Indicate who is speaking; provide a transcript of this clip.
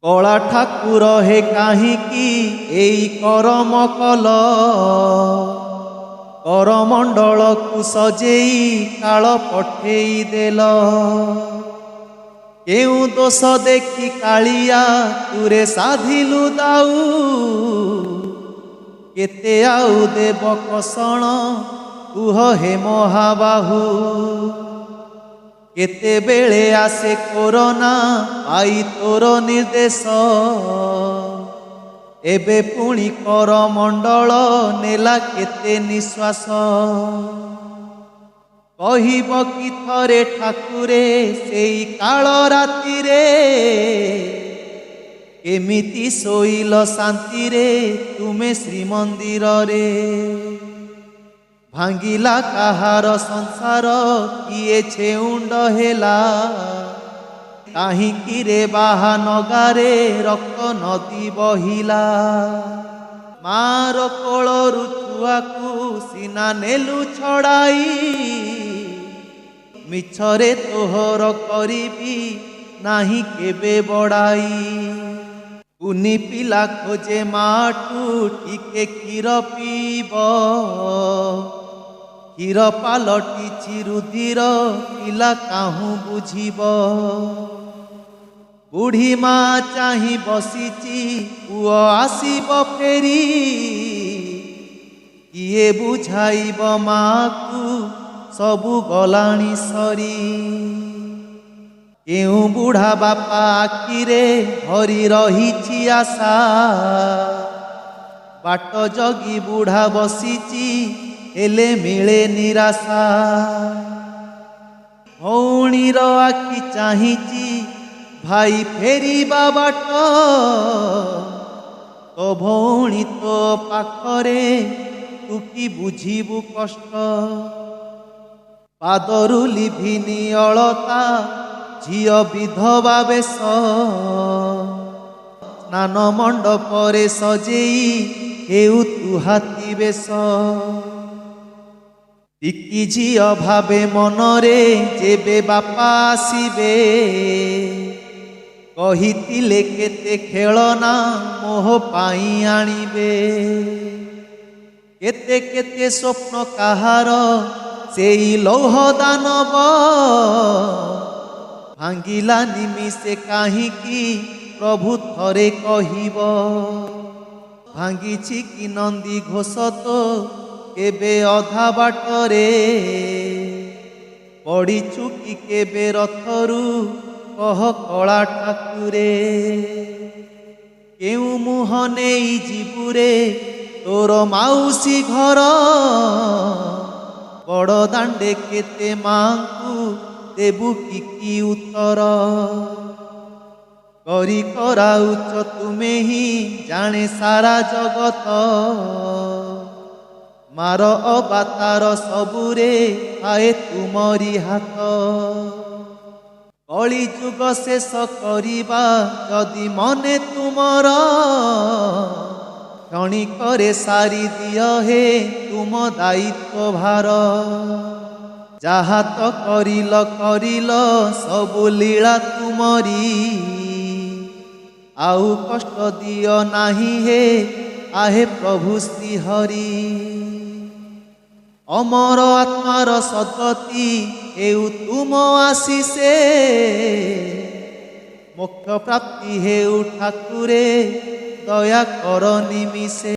Speaker 1: कला ठाकुर हे काहींकी एई करम कल करमंडल को सजेई काल पठेई देल केउ दोष देखी कालिया तुरे साधिलु दाऊ केते आउ देव कषण कुह हे महाबाहू केते बेले आसे कोरोना आई तोर निर्देश एबे पुणी करमंडल नेला केते निश्वास कहिब कि थरे ठाकुरे सेई काल राति रे केमिति सोइल शांति रे तुमे श्रीमंदिर रे भांगिला काहार संसार किए छेउंड हेला काहींकी रे बाहा नगारे रक्त नदी बहिला मार कोलरु छुआकू सीना नेलु छड़ाई मिछरे तोहर करिबी नाही केबे बड़ाई कुनी पिला खोजे माटू टिके क्षीर पीब क्षीर पालटिछि रुधिर पिला काहू बुझिब बुढ़ी माँ चाही बसीची पुओ आसीब फेरी किए बुझाइब माँ को सबु गलाणी सरी केउ बुढ़ा बापा आखिरे भरी रही आशा बाट जगी बुढ़ा बसीची हेले मिले निराशा भौणीर आखि चाहिची भाई फेरिबा बाट तो भौणी तो पाखरे तू कि बुझिबु कष्ट पादरु लिभिनी अलता झियो विधवा बेश स्नान मंडपरे सजेई हेउ तु हाथी बेश टिकी झियो भावे मनरे जेबे बापा आसीबे कहितिले केते खेलना मोह पाई आनिबे केते केते स्वप्न काहार सेई लौह दानव भांगिला निमिषे काहींकी प्रभु थरे कहिब भांगिछि कि नंदी घोष तो केबे अधा बाटरे पड़ीछु कि केबे रथरु कह कला ठाकुरे केउ मुह नेई जीबुरे तोर माउसी घर बड़ दांडे केते मांकु देबु कि उत्तर करी कराउच तुमे ही जाने सारा जगत मार अबातार सबुरे आए तुमरी हाथ कली जुग शेष करिबा जदि मने तुमर क्षणिकरे सारी दिय हे तुम दायित्व भार जहा तो करिल सबु लीला तुमरी आउ कष्ट दिय नाही हे आहे प्रभु श्री हरि अमर आत्मार सद्गति हेउ तुम आशीषे मोक्ष प्राप्ति हेउ ठाकुरे दया कर निमिषे।